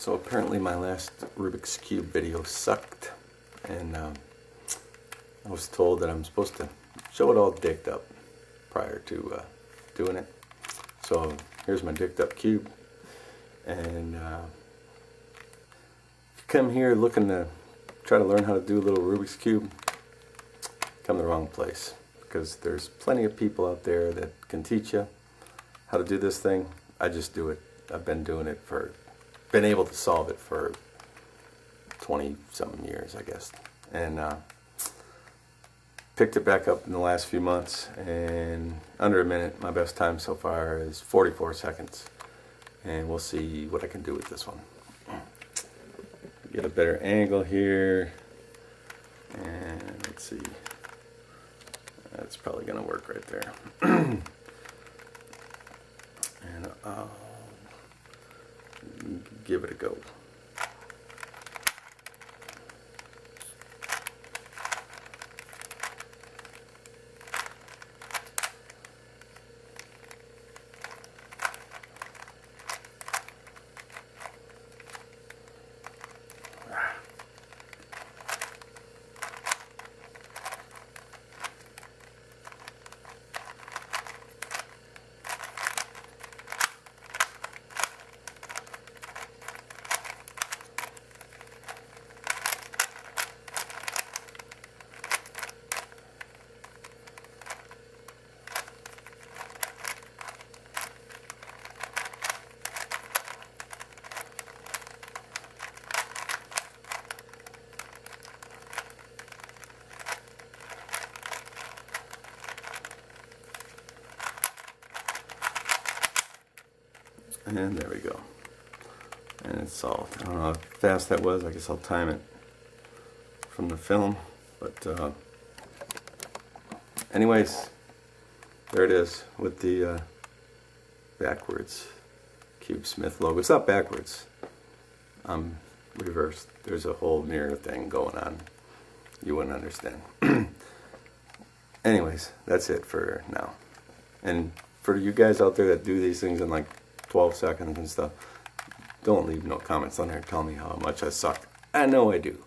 So apparently my last Rubik's Cube video sucked, and I was told that I'm supposed to show it all dicked up prior to doing it. So here's my dicked up cube, and if you come here looking to try to learn how to do a little Rubik's Cube, come to the wrong place, because there's plenty of people out there that can teach you how to do this thing. I just do it. I've been doing it been able to solve it for 20-something years, I guess, and picked it back up in the last few months, and under a minute. My best time so far is 44 seconds, and we'll see what I can do with this one. Get a better angle here, and let's see, that's probably gonna work right there. And I'll give it a go. And there we go. And it's solved. I don't know how fast that was. I guess I'll time it from the film. But anyways, there it is with the backwards Cube Smith logo. It's not backwards. I'm reversed. There's a whole mirror thing going on. You wouldn't understand. Anyways, that's it for now. And for you guys out there that do these things in like 12 seconds and stuff, don't leave no comments on there telling me how much I suck. I know I do.